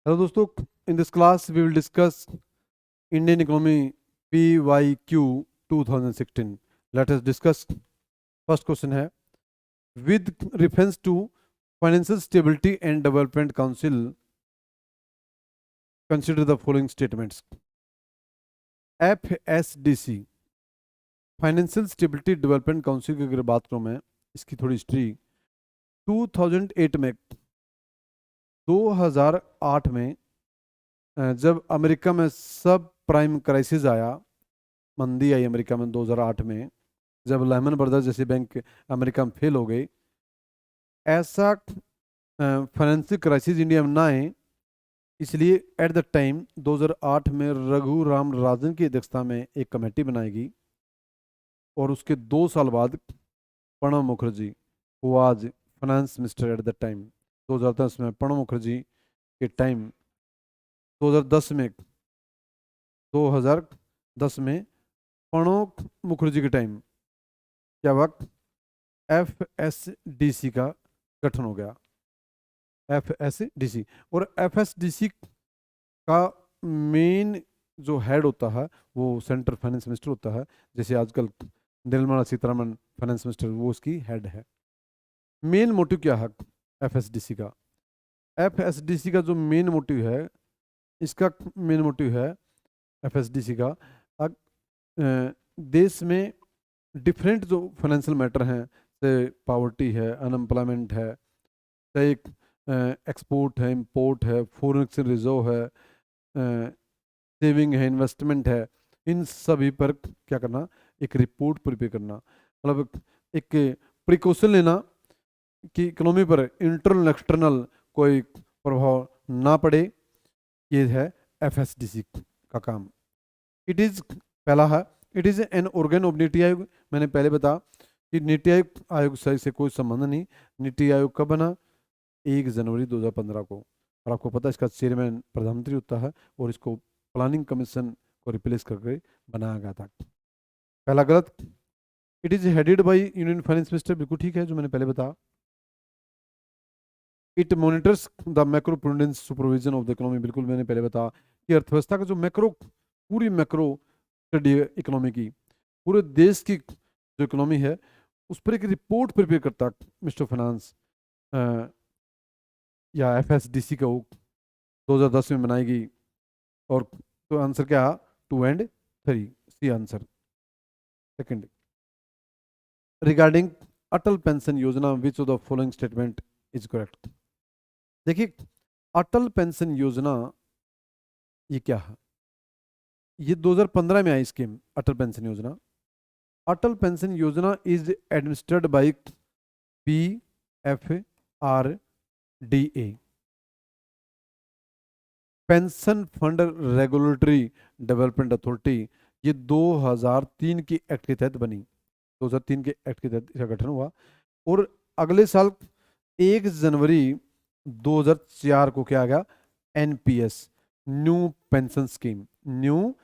Hello दोस्तों, in this class we will discuss Indian economy PYQ 2016. Let us discuss. First question है, with reference to financial stability and development council consider the following statements. FSDC financial stability development council की अगर बात करूँ मैं, इसकी थोड़ी history. 2008 में 2008 में जब अमेरिका में सब प्राइम क्राइसिस आया, मंदी आई अमेरिका में 2008 में, जब लहमन ब्रदर्स जैसे बैंक अमेरिका में फेल हो गई, ऐसा फाइनेंशियल क्राइसिस इंडिया में ना आए, इसलिए एट द टाइम 2008 में रघु राम राजन की अध्यक्षता में एक कमेटी बनाई गई और उसके 2 साल बाद Pranab Mukherjee who was finance minister eight the time 2010 में, प्रणब मुखर्जी के टाइम 2010 में 2010 में प्रणब मुखर्जी के टाइम क्या वक्त FSDC का गठन हो गया. FSDC और FSDC का मेन जो हेड होता है वो सेंट्रल फाइनेंस मिनिस्टर होता है. जैसे आजकल निर्मला सीतारमण फाइनेंस मिनिस्टर, वो उसकी हेड है. मेन मोटिव क्या है FSDC का? FSDC का जो मेन मोटिव है, इसका मेन मोटिव है FSDC का, देश में डिफरेंट जो फाइनेंशियल मैटर हैं, जैसे पावर्टी है, अनएम्प्लॉयमेंट है, चाहे एक्सपोर्ट है, इंपोर्ट है, फॉरेन एक्सचेंज रिजर्व है, सेविंग है, इन्वेस्टमेंट है, इन सभी पर क्या करना, एक रिपोर्ट प्रिपेयर करना, मतलब एक प्रिकॉशन लेना कि इकोनॉमी पर इंटरनल एक्सटर्नल कोई प्रभाव ना पड़े. ये है FSDC का काम. इट इज़ पहला है, it is an organ of NITI Aayog. मैंने पहले बताया कि नीति आयोग से कोई संबंध नहीं. नीति आयोग कब बना? 1 जनवरी 2015 को. और आपको पता है इसका चेयरमैन प्रधानमंत्री होता है और इसको प्लानिंग कमीशन को रिप्लेस करके बनाया गया था. पहला गलत. It is headed by union finance minister, बिल्कुल ठीक है जो मैंने पहले बताया. It monitors the macro prudence supervision of the economy, बिल्कुल मैंने पहले बताया कि अर्थव्यवस्था का जो मैक्रो, पूरी मैक्रो स्टडी है इकोनॉमी की, पूरे देश की जो इकोनॉमी है उस पर एक रिपोर्ट प्रिपेयर करता मिनिस्टर फाइनेंस या FSDC का. वो 2010 में बनाई गई. और तो आंसर क्या? 2 and 3, C answer. Second, regarding Atal pension Yojana, which of the following statement is correct? देखिए, अटल पेंशन योजना ये क्या है? ये 2015 में आई स्कीम, अटल पेंशन योजना. अटल पेंशन योजना is administered by PFRDA, pension fund regulatory development authority. ये 2003 की एक्ट के तहत बनी. 2003 के एक्ट के तहत इसका गठन हुआ और अगले साल 1 जनवरी 2004 को क्या आ गया? NPS, new pension scheme, new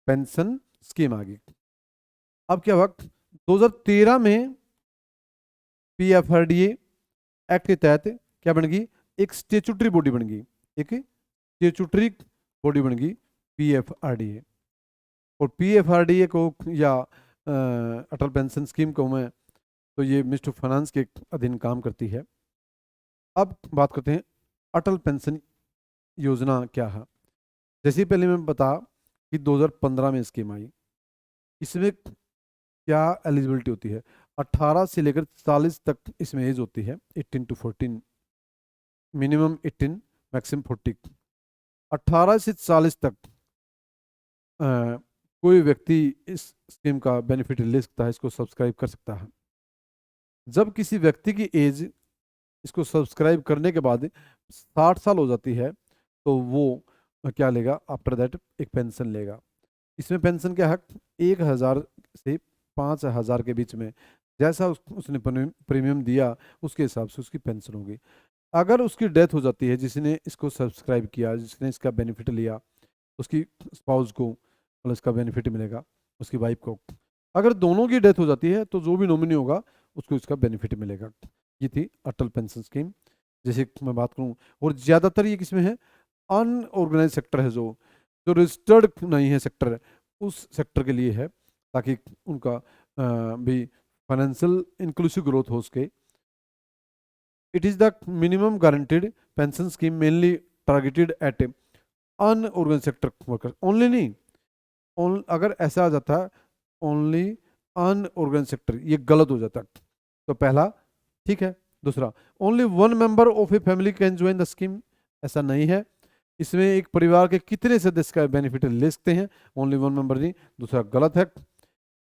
pension scheme आ गई. अब क्या हुआ? 2013 में PFRDA एक्ट के तहत क्या बन गई? एक स्टेचुटरी बॉडी बन गई. एक स्टेचुटरी बॉडी बन गई PFRDA. और PFRDA को या अटल पेंशन स्कीम को मैं, तो ये मिनिस्टर ऑफ फाइनेंस के अधीन काम करती है. अब बात करते हैं अटल पेंशन योजना क्या है. जैसे पहले मैं बता कि 2015 में स्कीम आई. इसमें क्या एलिजिबिलिटी होती है? 18 से लेकर 40 तक इसमें एज होती है. 18 to 14, मिनिमम 18, मैक्सिमम 40. 18 से 40 तक कोई व्यक्ति इस स्कीम का बेनिफिट ले सकता है, इसको सब्सक्राइब कर सकता है. जब किसी व्यक्ति की एज इसको सब्सक्राइब करने के बाद 60 साल हो जाती है तो वो क्या लेगा? आफ्टर दैट एक पेंशन लेगा. इसमें पेंशन क्या है? 1,000 से 5,000 के बीच में, जैसा उसने प्रीमियम दिया उसके हिसाब से उसकी पेंशन होगी. अगर उसकी डेथ हो जाती है, जिसने इसको सब्सक्राइब किया, जिसने इसका बेनिफिट लिया, उसकी स्पाउस को मतलब इसका बेनिफिट मिलेगा, उसकी वाइफ को. अगर दोनों की डेथ हो जाती है तो जो भी नॉमिनी होगा उसको इसका बेनिफिट मिलेगा. ये थी अटल पेंशन स्कीम. जैसे मैं बात करूं, और ज़्यादातर ये किसमें है? अनऑर्गेनाइज सेक्टर है, जो जो रजिस्टर्ड नहीं है सेक्टर, उस सेक्टर के लिए है, ताकि उनका भी फाइनेंशियल इंक्लूसिव ग्रोथ हो सके। It is the minimum guaranteed pension scheme mainly targeted at unorganise sector workers only, नहीं अगर ऐसा आ जाता है ओनली अनऑर्गेनाइज सेक्टर, ये गलत हो जाता है। तो पहला ठीक है। दूसरा, only one member of a family can join the scheme, ऐसा नहीं है। इसमें एक परिवार के कितने सदस्य का बेनिफिट ले सकते हैं, ओनली वन मेंबर नहीं, दूसरा गलत है।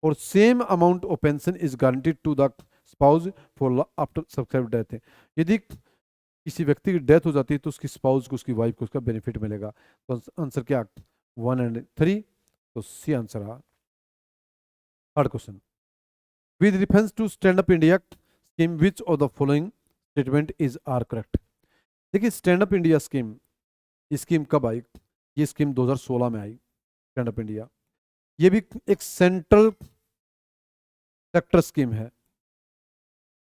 और same amount of pension is guaranteed to the spouse for after subscribe death है। यदि किसी व्यक्ति की डेथ हो जाती है तो उसकी स्पाउस को, उसकी वाइफ को उसका बेनिफिट मिलेगा। तो आंसर क्या, 1 and 3, तो सी आंसर है। Third question, with reference to stand up India scheme which of the following statement is are correct. देखिए स्टैंड अप इंडिया स्कीम, ये स्कीम कब आई, ये स्कीम 2016 में आई, स्टैंड अप इंडिया। ये भी एक सेंट्रल सेक्टर स्कीम है।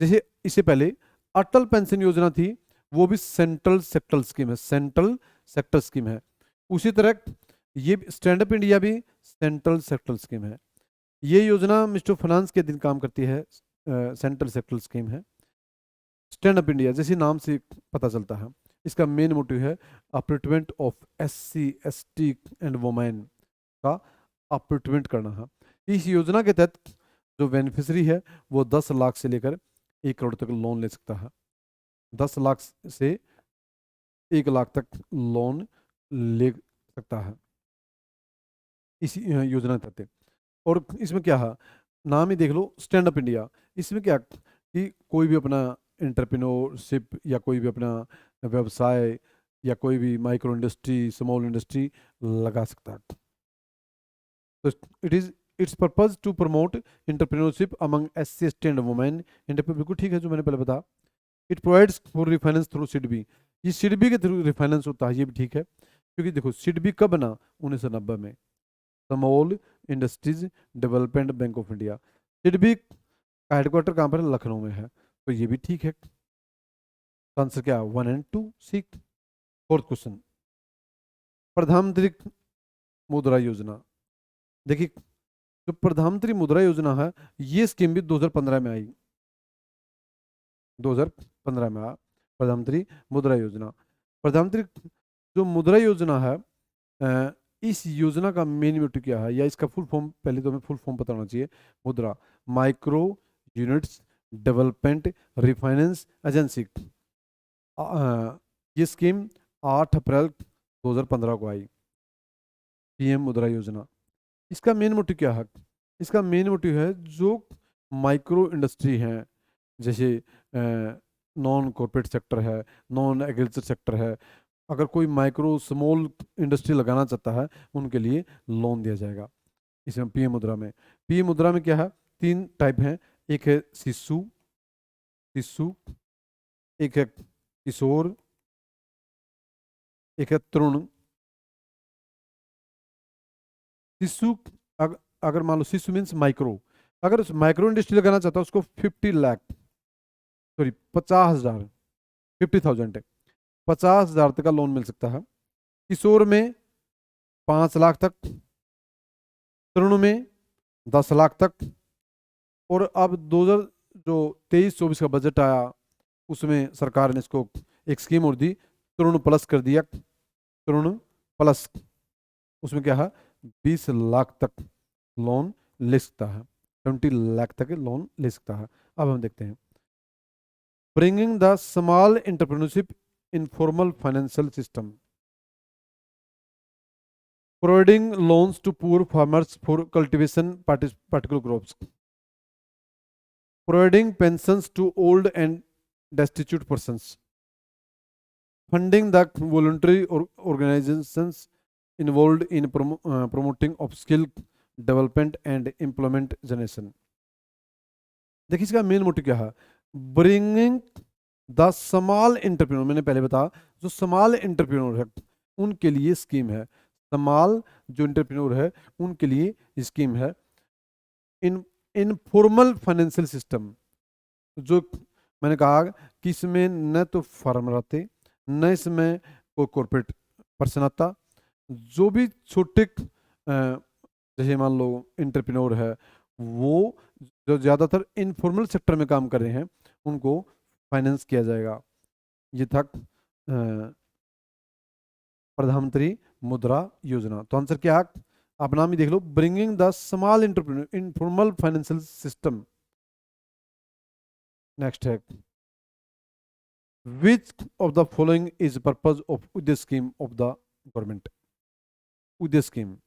जैसे इससे पहले अटल पेंशन योजना थी, वो भी सेंट्रल सेक्टर स्कीम है, सेंट्रल सेक्टर स्कीम है। उसी तरह ये स्टैंड अप इंडिया भी सेंट्रल सेक्टर स्कीम है। ये योजना मिनिस्टर फाइनेंस के दिन काम करती है, सेंट्रल सेक्टर स्कीम है। स्टैंड अप इंडिया जैसे नाम से पता चलता है, इसका मेन मोटिव है upliftment of SC ST and women का अपलिफ्टमेंट करना है। इस योजना के तहत जो बेनिफिशियरी है वो 10 लाख से लेकर 1 करोड़ तक लोन ले सकता है, 10 लाख से 1 लाख तक लोन ले सकता है इसी योजना के तहत। और इसमें क्या है, नाम ही देख लो स्टैंड अप इंडिया, इसमें क्या कि कोई भी अपना एंटरप्रेन्योरशिप या कोई भी अपना व्यवसाय या कोई भी माइक्रो इंडस्ट्री, स्मॉल इंडस्ट्री लगा सकता है। तो it is its purpose to promote entrepreneurship among SC ST and women. बिल्कुल ठीक है जो मैंने पहले बताया। It provides for refinance through SIDBI, ये सिडबी के थ्रू रिफाइनेंस होता है, ये भी ठीक है। क्योंकि देखो सिडबी कब बना, 1990 में, small industries development bank of India. SIDBI का हेडक्वार्टर कहाँ पर है, लखनऊ में है, तो ये भी ठीक है। आंसर क्या, 1 and 2 सी। फोर्थ क्वेश्चन, प्रधानमंत्री मुद्रा योजना। देखिए जो प्रधानमंत्री मुद्रा योजना है, ये स्कीम भी 2015 में आई, 2015 में आया प्रधानमंत्री मुद्रा योजना। प्रधानमंत्री जो मुद्रा योजना है, इस योजना का मेन मोटिव क्या है, या इसका फुल फॉर्म, पहले तो हमें फुल फॉर्म पता होना चाहिए। मुद्रा micro units development refinance agency. ये स्कीम 8 अप्रैल 2015 को आई, PM मुद्रा योजना। इसका मेन मोटिव क्या है, इसका मेन मोटिव है जो माइक्रो इंडस्ट्री हैं, जैसे नॉन कॉर्पोरेट सेक्टर है, नॉन एग्रीकल्चर सेक्टर है, अगर कोई माइक्रो स्मॉल इंडस्ट्री लगाना चाहता है उनके लिए लोन दिया जाएगा इसमें PM मुद्रा में। PM मुद्रा में क्या है, 3 टाइप हैं, एक है शिशु शिशु एक है किशोर, एक है तरुण। शिशु अगर मान लो शिशु मीन्स माइक्रो, अगर उस माइक्रो इंडस्ट्री लगाना चाहता है उसको 50 लाख, सॉरी 50,000, 50,000 है, 50,000 तक का लोन मिल सकता है। किशोर में 5 लाख तक, तरुण में 10 लाख तक। और अब 2023-24 का बजट आया, उसमें सरकार ने इसको एक स्कीम और दी, तरुण प्लस कर दिया, तरुण प्लस। उसमें क्या है, 20 लाख तक लोन ले सकता है, 20 लाख तक लोन ले सकता है। अब हम देखते हैं, bringing the small entrepreneurship informal financial system, providing loans to poor farmers for cultivation particular crops, providing pensions to old and destitute persons, funding the voluntary organizations involved in promoting of skill development and employment generation। देखिए इसका main motive क्या है, bringing the small entrepreneur, मैंने पहले बताया जो small entrepreneur है उनके लिए स्कीम है, स्मॉल जो एंटरप्रेन्योर है उनके लिए स्कीम है। इनफॉर्मल फाइनेंशियल सिस्टम, जो मैंने कहा कि इसमें न तो फार्म रहते, न इसमें कोई कॉर्पोरेट पर्सन आता, जो भी छोटे जैसे मान लो एंटरप्रेन्योर है, वो जो ज़्यादातर इनफॉर्मल सेक्टर में काम कर रहे हैं उनको फाइनेंस किया जाएगा। ये था प्रधानमंत्री मुद्रा योजना। तो आंसर क्या है? आप नाम ही देख लो, bringing the small entrepreneur informal financial system. Next है, which of the following is purpose of Uday scheme of the government. Uday scheme,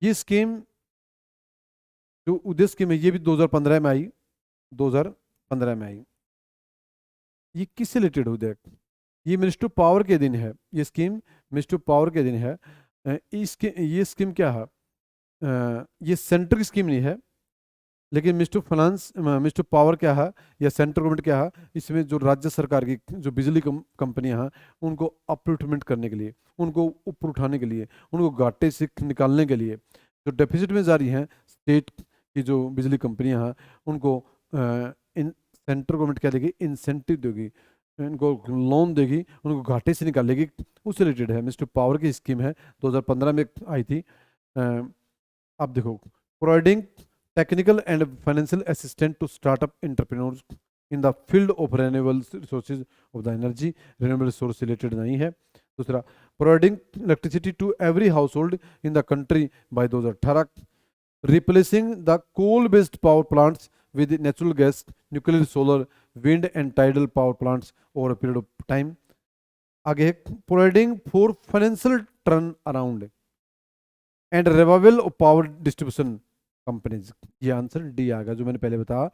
ये स्कीम जो उदय स्कीम है ये भी 2015 में आई, 2015 में आई। ये किससे रिलेटेड उदय? ये मिनिस्ट्री ऑफ पावर के दिन है, ये स्कीम मिनिस्ट्री ऑफ पावर के दिन है। इसके ये स्कीम क्या है? ये सेंटर की स्कीम नहीं है, लेकिन ministry of finance, ministry of power क्या है या सेंट्रल गवर्नमेंट क्या है, इसमें जो राज्य सरकार की जो बिजली कंपनियां हैं उनको अपलिफ्टमेंट करने के लिए, उनको ऊपर उठाने के लिए, उनको घाटे से निकालने के लिए, जो डेफिसिट में जा रही हैं स्टेट की जो बिजली कंपनियां हैं उनको इन सेंट्रल गवर्नमेंट क्या देगी? इंसेंटिव देगी, इनको लोन देगी, उनको घाटे से निकालेगी, उससे रिलेटेड है। मिनिस्ट्री ऑफ पावर की स्कीम है, 2015 में आई थी। अब देखो, providing technical and financial assistant to startup entrepreneurs in the field of renewable resources of the energy, renewable resource related नहीं है। दूसरा, providing electricity to every household in the country by 2018, replacing the coal based power plants with natural gas, nuclear, solar, wind and tidal power plants over a period of time. आगे, providing for financial turn around and revival of power distribution companies। ये answer D आएगा, जो मैंने पहले बताया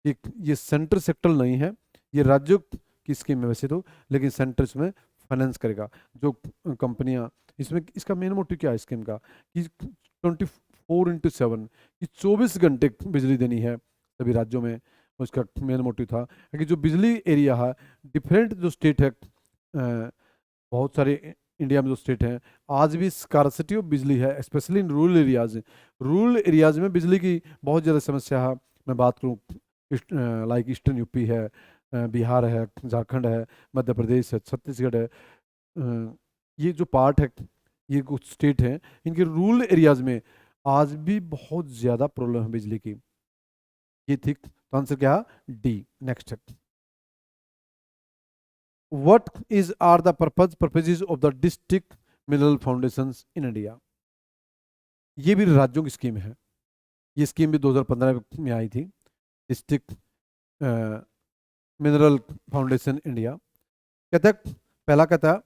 कि ये centre sector नहीं है, ये राज्यों की स्कीम है वैसे तो, लेकिन सेंटर इसमें फाइनेंस करेगा। जो कंपनियां इसमें, इसका मेन मोटिव क्या है स्कीम का कि 24/7 कि 24 घंटे बिजली देनी है सभी राज्यों में, उसका मेन मोटिव था। कि जो बिजली एरिया है, डिफरेंट जो स्टेट है, बहुत सारे इंडिया में जो स्टेट हैं, आज भी स्कार्सिटी ऑफ बिजली है, specially in rural areas. Rural areas में बिजली की बहुत ज़्यादा समस्या है। मैं बात करूँ लाइक ईस्टर्न यूपी है, बिहार है, झारखंड है, मध्य प्रदेश है, छत्तीसगढ़ है, ये जो पार्ट है, ये कुछ स्टेट हैं, इनके रूरल एरियाज में आज भी बहुत ज़्यादा प्रॉब्लम है बिजली की। ये ठीक, तो आंसर क्या? डी। नेक्स्ट है, what is are the purposes of the district mineral foundations in India. ये भी राज्यों की स्कीम है, ये स्कीम भी 2015 में आई थी। डिस्ट्रिक्ट मिनरल फाउंडेशन इंडिया कहता है, पहला कहता है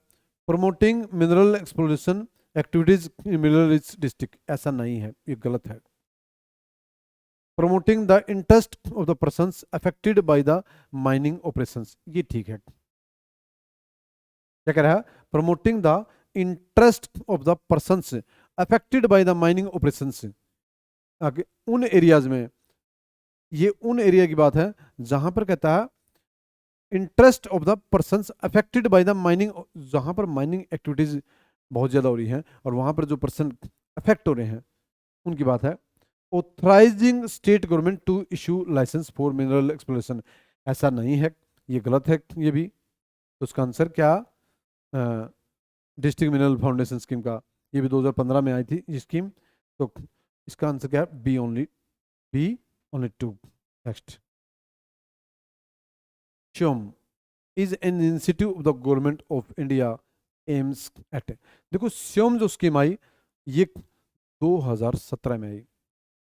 promoting mineral exploration activities in mineral rich district. ऐसा नहीं है, ये गलत है। Promoting the interest of the persons affected by the mining operations, ये ठीक है। क्या कह रहा है? Promoting the interest of the persons affected by the mining operations. आगे उन एरियाज में, ये उन एरिया की बात है जहां पर कहता है interest of the persons affected by the mining, जहां पर माइनिंग एक्टिविटीज बहुत ज्यादा हो रही हैं और वहां पर जो पर्सन अफेक्ट हो रहे हैं उनकी बात है। Authorising state government to issue licence for mineral exploration, ऐसा नहीं है, ये गलत है ये भी। तो उसका आंसर क्या? डिस्ट्रिक्ट मिनरल फाउंडेशन स्कीम का, ये भी 2015 में आई थी ये स्कीम। तो इसका आंसर क्या है? B only, B only 2। Next, Swayam is an institute of the government of India aims at. देखो, श्योम जो स्कीम आई ये 2017 में आई।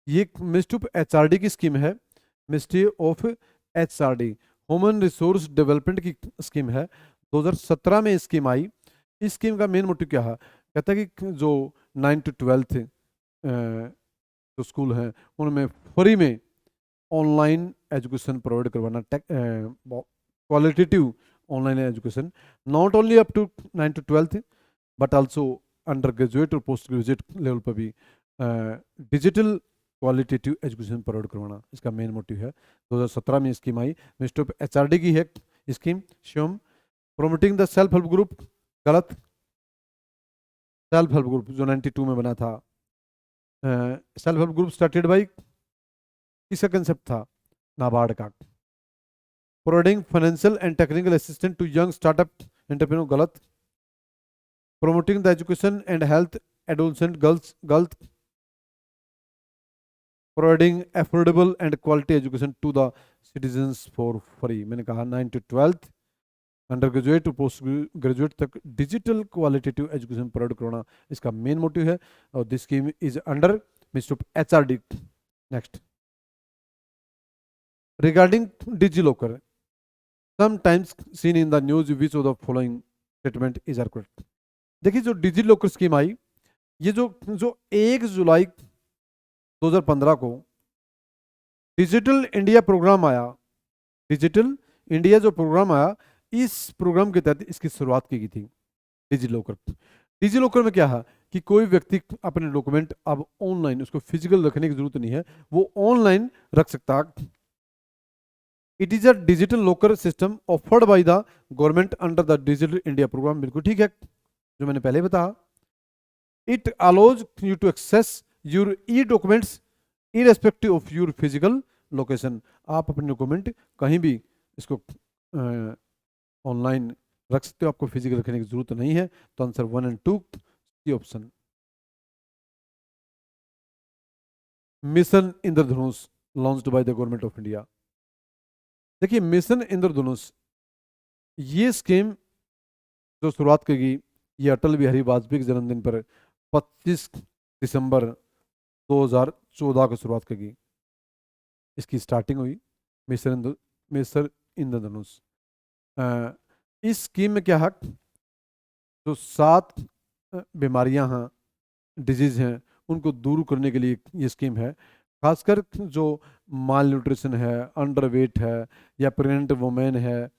ये मिनिस्ट्री ऑफ एचआरडी की स्कीम है, ministry of HRD human resource development की स्कीम है। 2017 में स्कीम आई। इस स्कीम का मेन मोटिव क्या है? कहता है कि जो 9 to 12 जो स्कूल हैं उनमें फ्री में ऑनलाइन एजुकेशन प्रोवाइड करवाना, qualitative online education, not only up to 9 to 12 but also undergraduate और पोस्ट ग्रेजुएट लेवल पर भी डिजिटल क्वालिटेटिव एजुकेशन प्रोवाइड करवाना, इसका मेन मोटिव है। 2017 में स्कीम आई, मिनिस्ट्री ऑफ एचआरडी की है scheme Swayam. Promoting the self help group, गलत। सेल्फ हेल्प ग्रुप जो 92 में बना था, self help group started by, किसका कंसेप्ट था? नाबार्ड का। Providing financial and technical assistant to young startup entrepreneur, गलत। promoting the education and health adolescent girls, providing affordable and quality education to the citizens for free. मैंने कहा 9 to 12th undergraduate to postgraduate तक digital qualitative education provide करवाना इसका main motive है, और this scheme is under ministry of HRD. Next, regarding DigiLocker, sometimes seen in the news which of the following statement is are correct. देखिए जो DigiLocker scheme आई, ये जो जो 1 जुलाई 2015 को डिजिटल इंडिया प्रोग्राम आया, डिजिटल इंडिया जो प्रोग्राम आया, इस प्रोग्राम के तहत इसकी शुरुआत की गई थी डिजिलॉकर. डिजिलॉकर में क्या है कि कोई व्यक्ति अपने डॉक्यूमेंट अब ऑनलाइन, उसको फिजिकल रखने की जरूरत नहीं है, वो ऑनलाइन रख सकता है. It is a digital locker system offered by the government under the digital India programme. बिल्कुल ठीक है जो मैंने पहले बताया. It allows you to access your e documents irrespective of your physical location. आप अपने डॉक्यूमेंट कहीं भी इसको ऑनलाइन रख सकते हो, आपको फिजिकल रखने की जरूरत नहीं है. तो आंसर 1 और 2 की option. Mission Indradhanush launched by the government of India. देखिए मिशन इंद्रधनुष ये स्कीम जो शुरुआत की गई, ये अटल बिहारी वाजपेयी के जन्मदिन पर 25 दिसंबर 2014 को शुरुआत की गई. इसकी स्टार्टिंग हुई मिशन इंद्रधनुष. इस स्कीम में क्या है, जो 7 बीमारियां हैं, डिजीज हैं, उनको दूर करने के लिए ये स्कीम है. खासकर जो माल न्यूट्रिशन है, अंडरवेट है, या प्रेग्नेंट वुमेन है,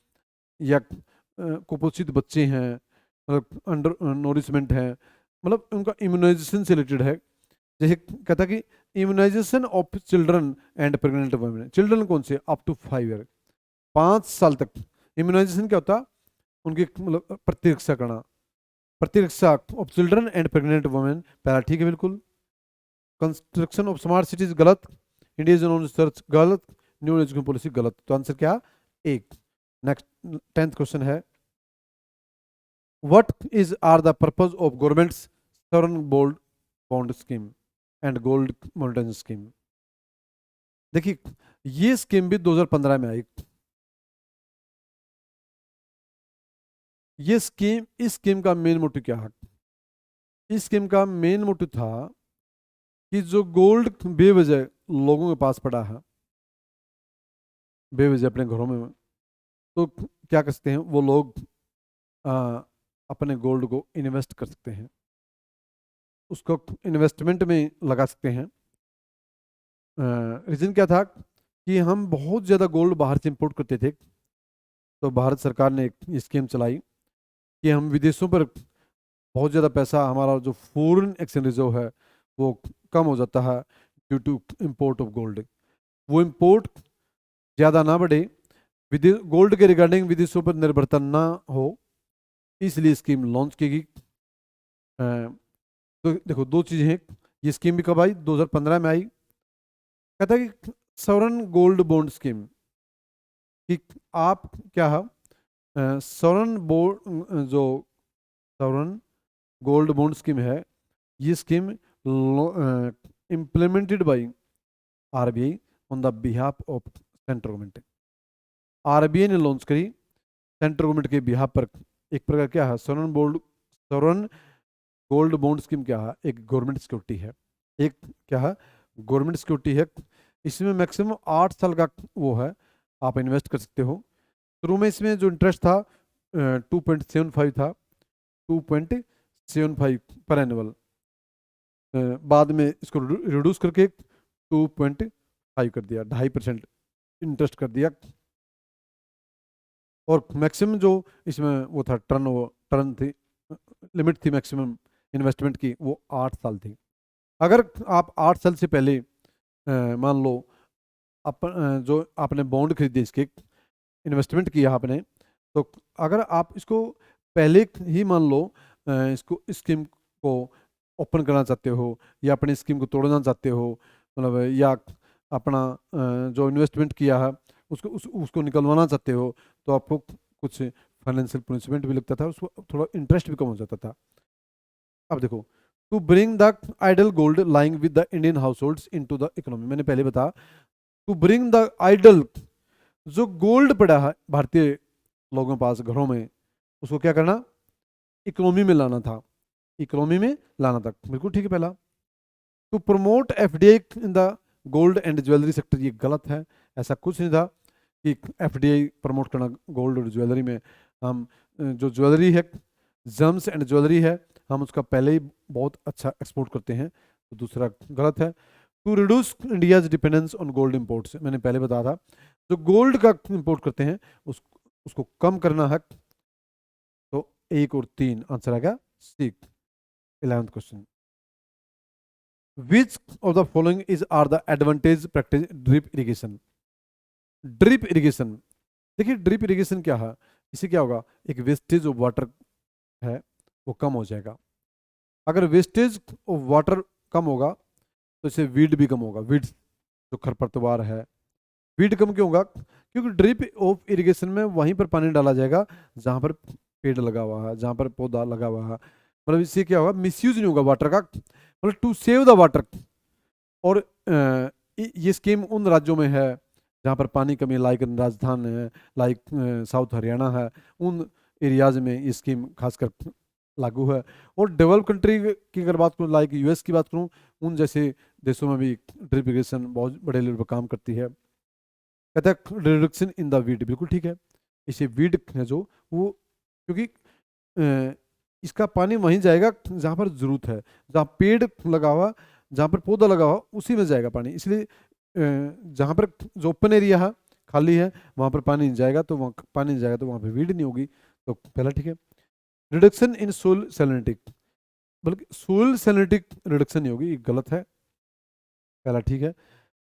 या कुपोषित बच्चे हैं, मतलब अंडर नोरिशमेंट है, मतलब उनका इम्यूनाइजेशन से रिलेटेड है. जैसे कहता कि immunisation of children and pregnant women. Children कौन से? अप टू 5 ईयर, 5 साल तक. इम्यूनाइजेशन क्या होता? उनकी मतलब प्रतिरक्षा करना, प्रतिरक्षा of children and pregnant women. पहला ठीक है बिल्कुल. कंस्ट्रक्शन ऑफ स्मार्ट सिटीज गलत. इंडिया ऑन रिसर्च गलत. न्यू एजुकेशन पॉलिसी गलत. तो आंसर क्या? 1. नेक्स्ट 10th क्वेश्चन है, what is are the purpose of government's sovereign gold bond scheme and gold monetisation scheme. देखिए ये स्कीम भी 2015 में आई. ये स्कीम, इस स्कीम का मेन मोटिव क्या है? इस स्कीम का मेन मोटिव था कि जो गोल्ड बेवजह लोगों के पास पड़ा है, बेवजह अपने घरों में, तो क्या कर सकते हैं वो लोग? अपने गोल्ड को इन्वेस्ट कर सकते हैं, उसको इन्वेस्टमेंट में लगा सकते हैं. रीज़न क्या था कि हम बहुत ज़्यादा गोल्ड बाहर से इंपोर्ट करते थे. तो भारत सरकार ने एक स्कीम चलाई कि हम विदेशों पर बहुत ज़्यादा पैसा, हमारा जो फॉरेन एक्सचेंज रिजर्व है वो कम हो जाता है due to import of gold. वो इम्पोर्ट ज़्यादा ना बढ़े, विदेश गोल्ड के रिगार्डिंग विदेशों पर निर्भरता ना हो, इसलिए स्कीम लॉन्च की गई. तो देखो 2 चीज़ें हैं. ये स्कीम भी कब आई? 2015 में आई. कहता है कि सॉवरेन गोल्ड बॉन्ड स्कीम, कि आप क्या है, सॉवरेन बोर्ड जो सॉवरेन गोल्ड बॉन्ड स्कीम है, ये scheme implemented by RBI on the behalf of central government. RBI ने लॉन्च करी सेंट्रल गवर्नमेंट के बिहाफ पर. एक प्रकार क्या है, सॉवरेन गोल्ड बॉन्ड स्कीम क्या है? एक गवर्नमेंट सिक्योरिटी है, एक क्या है, गवर्नमेंट सिक्योरिटी है. इसमें मैक्सिमम 8 साल का वो है, आप इन्वेस्ट कर सकते हो. शुरू में इसमें जो इंटरेस्ट था 2.75 था, 2.75 पर एनुअल. बाद में इसको रिड्यूस करके 2.5 कर दिया, 2.5% इंटरेस्ट कर दिया. और मैक्सिमम जो इसमें वो था टर्न थी, लिमिट थी मैक्सिमम इन्वेस्टमेंट की, वो 8 साल थी. अगर आप 8 साल से पहले मान लो जो आपने बॉन्ड खरीदे, इसके इन्वेस्टमेंट किया आपने, तो अगर आप इसको पहले ही मान लो इसको स्कीम को ओपन करना चाहते हो, या अपनी स्कीम को तोड़ना चाहते हो, मतलब या अपना जो इन्वेस्टमेंट किया है उसको निकलवाना चाहते हो, तो आपको कुछ फाइनेंशियल पनिशमेंट भी लगता था, उसको थोड़ा इंटरेस्ट भी कम हो जाता था. अब देखो, to bring the idle gold lying with the Indian households into the economy, मैंने पहले बताया, टू ब्रिंग द आइडल, जो गोल्ड पड़ा है भारतीय लोगों के पास घरों में, उसको क्या करना, इकोनॉमी में लाना था, इकोनॉमी में लाना था, बिल्कुल ठीक है पहला। To promote FDI in the gold and jewellery sector, ये गलत है, ऐसा कुछ नहीं था कि एफडीआई प्रमोट करना गोल्ड और ज्वेलरी में। हम जो ज्वेलरी है, जम्स एंड ज्वेलरी है, हम उसका पहले ही बहुत अच्छा एक्सपोर्ट करते हैं, तो दूसरा गलत है। To reduce India's dependence on gold imports, मैंने पहले बताया था, जो गोल्ड का इम्पोर्ट करते हैं उसको कम करना है, तो 1 और 3 आंसर आ गया C. 11th question, which of the following is are the advantage practice drip irrigation. Drip irrigation, देखिए ड्रिप इरिगेशन क्या है, इससे क्या होगा, एक वेस्टेज ऑफ वाटर है वो कम हो जाएगा। अगर वेस्टेज ऑफ वाटर कम होगा तो इससे वीड भी कम होगा, वीड जो खरपतवार है, वीड कम क्यों होगा, क्योंकि ड्रिप ऑफ इरिगेशन में वहीं पर पानी डाला जाएगा जहां पर पेड़ लगा हुआ है, जहां पर पौधा लगा हुआ है, मतलब इससे क्या होगा, मिसयूज नहीं होगा वाटर का, मतलब टू सेव द वाटर। और ये स्कीम उन राज्यों में है जहाँ पर पानी कमी, लाइक राजस्थान है, लाइक साउथ हरियाणा है, उन एरियाज में ये स्कीम खासकर लागू है। और डेवलप कंट्री की अगर बात करूँ, लाइक यूएस की बात करूँ, उन जैसे देशों में भी ड्रिप इरिगेशन बहुत बड़े लेवल पर काम करती है। कहता है रिडक्शन इन द वीड, बिल्कुल ठीक है, इसे वीड है जो वो, क्योंकि इसका पानी वहीं जाएगा जहाँ पर जरूरत है, जहाँ पेड़ लगा हुआ, जहाँ पर पौधा लगा हुआ उसी में जाएगा पानी, इसलिए जहाँ पर जो ओपन एरिया है खाली है वहाँ पर पानी नहीं जाएगा, तो वहाँ पानी नहीं जाएगा तो वहाँ पर वीड नहीं होगी, तो पहला ठीक है। रिडक्शन इन सोइल सैलिनिटी, बल्कि सोइल सैलिनिटी रिडक्शन नहीं होगी, ये गलत है, पहला ठीक है।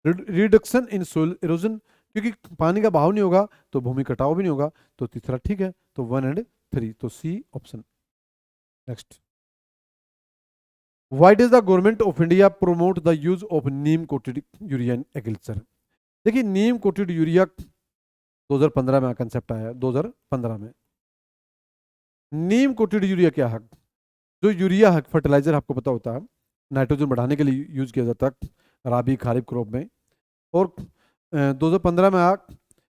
रिडक्शन इन सोइल इरोजन, क्योंकि पानी का बहाव नहीं होगा तो भूमि कटाव भी नहीं होगा, तो तीसरा ठीक है, तो 1 और 3, तो C option. Next, why does the government of India promote the use of neem coated urea in agriculture. देखिए नीम कोटेड यूरिया 2015 में कंसेप्ट आया है, 2015 में। नीम कोटेड यूरिया क्या है, जो यूरिया है फर्टिलाइजर आपको पता होता है, नाइट्रोजन बढ़ाने के लिए यूज किया जाता है राबी खारिफ क्रॉप में, और 2015 में आया।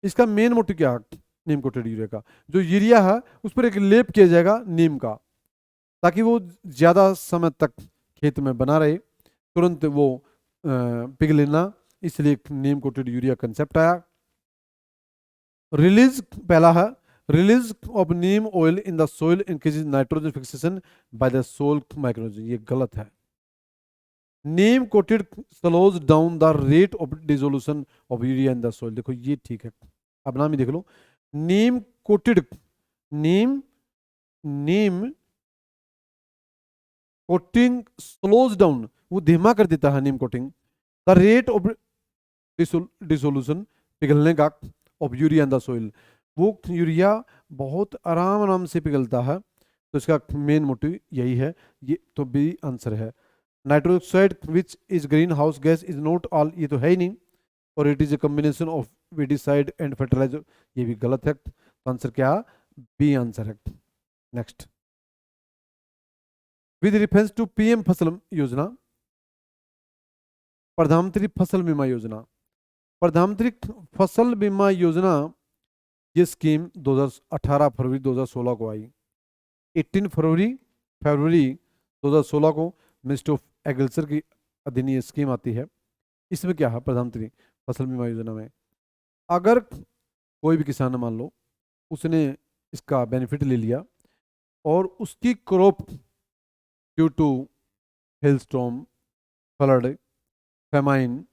इसका मेन मोटिव क्या है नीम कोटेड यूरिया का, जो यूरिया है उस पर एक लेप किया जाएगा नीम का, ताकि वो ज़्यादा समय तक खेत में बना रहे, तुरंत वो पिघले ना, इसलिए नीम कोटेड यूरिया कंसेप्ट आया। रिलीज पहला है, release of neem oil in the soil increases nitrogen fixation by the soil microgen, ये गलत है। Neem coated slows down the rate of dissolution of urea in the soil, देखो ये ठीक है, अब नाम ही देख लो, neem coated, neem neem coating slows down, वो धीमा कर देता है neem coating, the rate of dissolution, पिघलने का, of urea in the soil, वो यूरिया बहुत आराम आराम से पिघलता है, तो इसका मेन मोटिव यही है, ये तो बी आंसर है। Nitroxide which is green house gas is not all, ये तो है ही नहीं, और it is a combination of weedicide and fertiliser, ये भी गलत है, तो आंसर क्या, बी आंसर है। Next, with reference to PM Fasal Yojana, प्रधानमंत्री फसल बीमा योजना, प्रधानमंत्री फसल बीमा योजना, ये स्कीम 2018 फरवरी 2016 को आई, 18 फरवरी 2016 को मिनिस्ट्री ऑफ एग्रीकल्चर की अधीन ये स्कीम आती है। इसमें क्या है, प्रधानमंत्री फसल बीमा योजना में अगर कोई भी किसान मान लो उसने इसका बेनिफिट ले लिया और उसकी crop due to hailstorm, flood, famine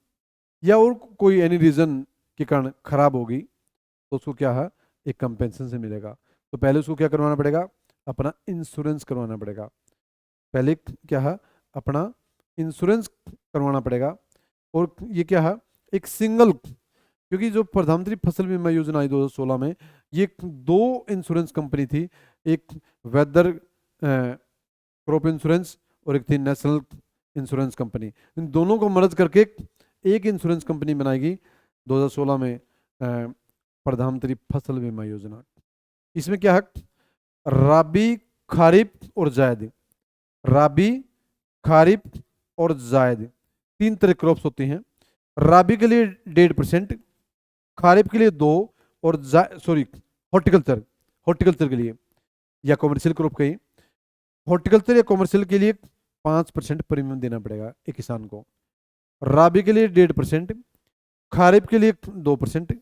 या और कोई एनी रीजन के कारण खराब होगी, तो उसको क्या है, एक कंपेंसेशन से मिलेगा। तो पहले उसको क्या करवाना पड़ेगा, अपना इंश्योरेंस करवाना पड़ेगा, पहले क्या है, अपना इंश्योरेंस करवाना पड़ेगा। और ये क्या है, एक सिंगल, क्योंकि जो प्रधानमंत्री फसल बीमा योजना आई 2016 में, ये 2 इंश्योरेंस कंपनी थी, एक वेदर क्रॉप इंश्योरेंस और एक थी नेशनल इंश्योरेंस कंपनी, इन दोनों को मर्ज करके एक इंश्योरेंस कंपनी बनाएगी 2016 में, प्रधानमंत्री फसल बीमा योजना। इसमें क्या है, राबी, खारिफ और जायद, राबी, खारिफ और जायद, तीन तरह क्रॉप्स होती हैं। राबी के लिए 1.5%, खारिफ के लिए 2, और सॉरी, हॉर्टिकल्चर, हॉर्टिकल्चर के लिए या कॉमर्शियल क्रॉप कहीं, हॉर्टिकल्चर या कॉमर्शियल के लिए 5% प्रीमियम देना पड़ेगा एक किसान को। राबी के लिए 1.5%, खारिफ के लिए 2%,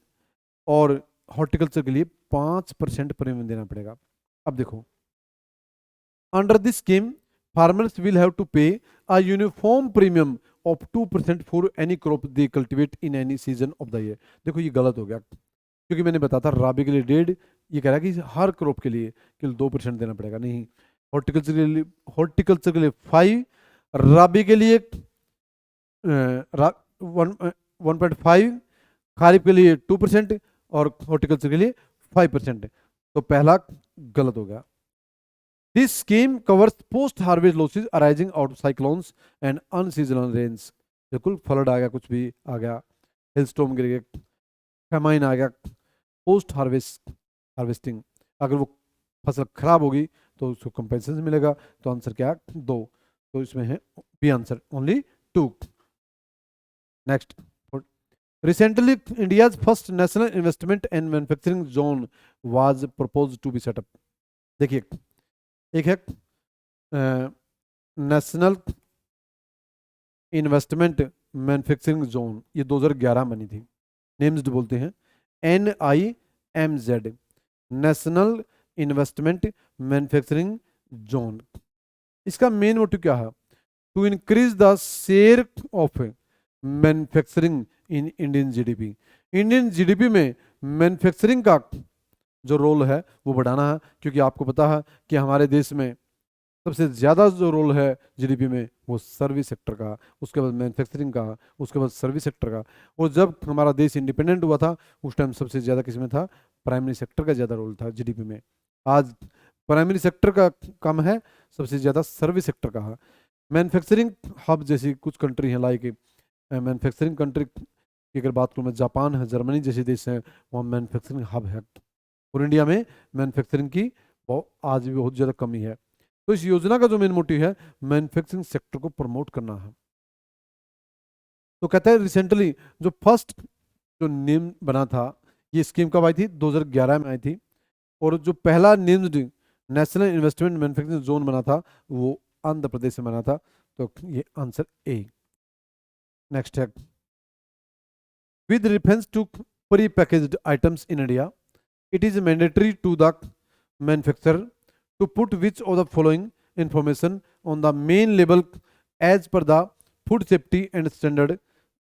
और हॉर्टिकल्चर के लिए 5% प्रीमियम देना पड़ेगा। अब देखो, under this scheme farmers will have to pay a uniform premium of 2% for any crop they cultivate in any season of the year. देखो ये गलत हो गया, क्योंकि मैंने बताया था राबी के लिए 1.5, ये कह रहा है कि हर क्रॉप के लिए केवल 2% देना पड़ेगा, नहीं। हॉर्टिकल्चर के लिए, हॉर्टिकल्चर के लिए 5, राबी के लिए 1.5, खारिफ के लिए 2%, और हॉर्टिकल्चर के लिए 5%। तो पहला गलत हो गया। This scheme covers post harvest losses arising out of cyclones and unseasonal rains. बिल्कुल, फ्लड आ गया, कुछ भी आ गया, हेलस्टॉर्म गिर गया, फेमाइन आ गया, पोस्ट हार्वेस्टिंग, अगर वो फसल खराब होगी तो उसको कंपेंसेशन मिलेगा। तो आंसर क्या है? 2। तो इसमें है B answer, only 2। Next, recently India's first national investment and manufacturing zone was propose to be set up. देखिए, एक है नेशनल इन्वेस्टमेंट मैन्युफैक्चरिंग जोन, ये 2011 बनी थी, नेम्स बोलते हैं NIMZ, national investment manufacturing zone. इसका मेन मोटिव क्या है? To increase the share of manufacturing in Indian GDP. Indian GDP में मैन्युफैक्चरिंग का जो रोल है वो बढ़ाना है, क्योंकि आपको पता है कि हमारे देश में सबसे ज़्यादा जो रोल है जीडीपी में वो सर्विस सेक्टर का, उसके बाद मैन्युफैक्चरिंग का, उसके बाद सर्विस सेक्टर का। और जब हमारा देश इंडिपेंडेंट हुआ था उस टाइम सबसे ज़्यादा किस में था? प्राइमरी सेक्टर का ज़्यादा रोल था जीडीपी में। आज प्राइमरी सेक्टर का कम है, सबसे ज़्यादा सर्विस सेक्टर का है। मैन्युफैक्चरिंग हब जैसी कुछ कंट्री हैं, लाइक मैन्युफैक्चरिंग कंट्री की अगर बात करूँ मैं, जापान है, जर्मनी जैसे देश हैं, वहाँ मैन्युफैक्चरिंग हब है। और इंडिया में मैन्युफैक्चरिंग की आज भी बहुत ज़्यादा कमी है। तो इस योजना का जो मेन मोटिव है मैन्युफैक्चरिंग सेक्टर को प्रमोट करना है। तो कहते हैं रिसेंटली जो फर्स्ट जो नेम बना था, ये स्कीम कब आई थी? 2011 में आई थी। और जो पहला named national investment manufacturing zone बना था वो आंध्र प्रदेश में बना था। तो ये आंसर ए। नेक्स्ट है, with reference to pre packaged items in India it is mandatory to the manufacturer to put which of the following information on the main label as per the food safety and standard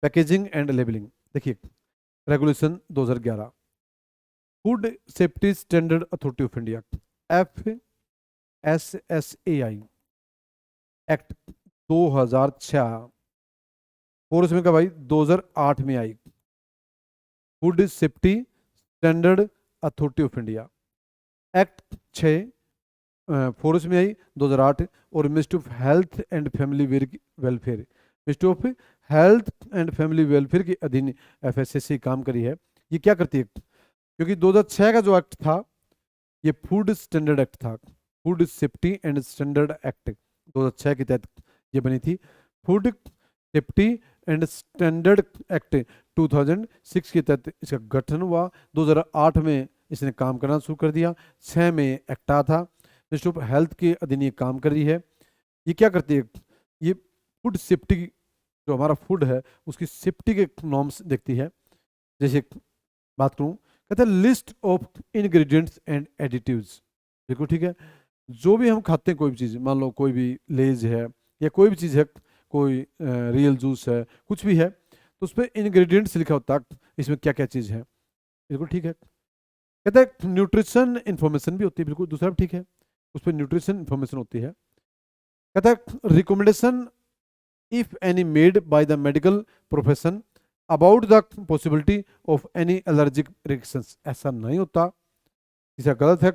packaging and labeling। देखिए, regulation 2011, food safety standard authority of India FSSAI act 2006, और उसमें का भाई 2008 में I food safety standard authority of India act 6 force में आई 2008। और ministry of health and family welfare, ministry of health and family welfare के अधीन FSSAI काम करी है। ये क्या करती है? क्योंकि 2006 का जो एक्ट था ये फूड स्टैंडर्ड एक्ट था, food safety and standard act 2006 के तहत ये बनी थी। Food safety and standard act 2006 के तहत इसका गठन हुआ। 2008 में इसने काम करना शुरू कर दिया। 6 में एक्ट आया था। मिनिस्ट्री ऑफ हेल्थ के अधीन ये काम कर रही है। ये क्या करती है? ये फूड सेफ्टी, जो हमारा फूड है उसकी सेफ्टी के नॉर्म्स देखती है। जैसे बात करूं, कहते हैं list of ingredients and additives. देखो ठीक है, जो भी हम खाते हैं कोई भी चीज़, मान लो कोई भी लेज है या कोई भी चीज़ है, कोई रियल जूस है, कुछ भी है, तो उस पर इंग्रेडिएंट्स लिखा होता है इसमें क्या क्या चीज़ है। बिल्कुल ठीक है। कहते हैं न्यूट्रिशन इन्फॉर्मेशन भी होती है, बिल्कुल दूसरा भी ठीक है, उस पर न्यूट्रिशन इन्फॉर्मेशन होती है। कहता है recommendation if any made by the medical profession about the possibility of any allergic reactions. ऐसा नहीं होता, इसका गलत है।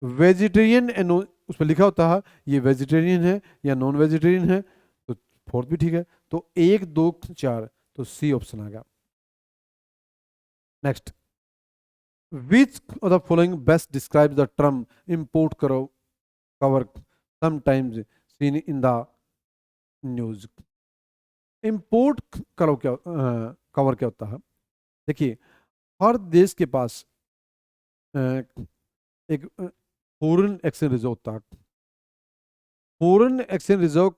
वेजिटेरियन एंड उस पर लिखा होता है ये वेजिटेरियन है या नॉन वेजिटेरियन है, तो फोर्थ भी ठीक है। तो 1 2 4, तो सी ऑप्शन आ गया। Next, which of the following best describe the term import करो cover sometimes seen in the news. Import करो क्या कवर क्या होता है? देखिए, हर देश के पास अ, एक फॉरेन एक्सचेंज रिजर्व होता है। फॉरेन एक्सचेंज रिजर्व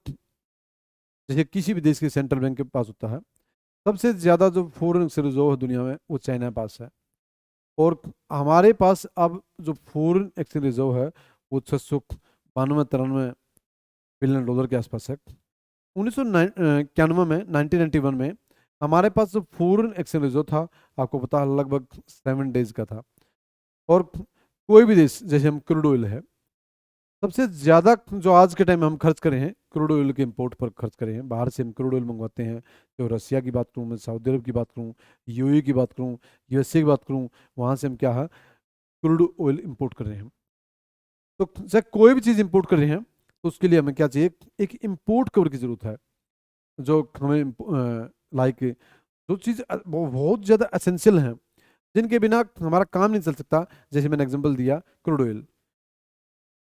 जैसे किसी भी देश के सेंट्रल बैंक के पास होता है। सबसे ज़्यादा जो फॉरेन एक्सचेंज रिजर्व है दुनिया में वो चाइना के पास है। और हमारे पास अब जो फॉरेन एक्सचेंज रिजर्व है वो 692-93 बिलियन डॉलर के आसपास है। 1991 में 1991 में हमारे पास जो फॉरेन एक्सचेंज रिजर्व था, आपको पता है, लगभग 7 डेज का था। और कोई भी देश, जैसे हम क्रूड ऑयल है, सबसे ज़्यादा जो आज के टाइम में हम खर्च करें हैं क्रूड ऑयल के इंपोर्ट पर खर्च करें हैं। बाहर से हम क्रूड ऑयल मंगवाते हैं, तो रसिया की बात करूँ, मैं सऊदी अरब की बात करूँ, यूएई की बात करूँ, यूएसए की बात करूँ, वहाँ से हम क्या है क्रूड ऑयल इंपोर्ट कर रहे हैं। तो चाहे कोई भी चीज़ इंपोर्ट कर रहे हैं तो उसके लिए हमें क्या चाहिए, एक इंपोर्ट कवर की ज़रूरत है। जो हमें लाइक जो चीज़ बहुत ज़्यादा एसेंशियल हैं, जिनके बिना हमारा काम नहीं चल सकता। जैसे मैंने एग्जांपल दिया crude oil,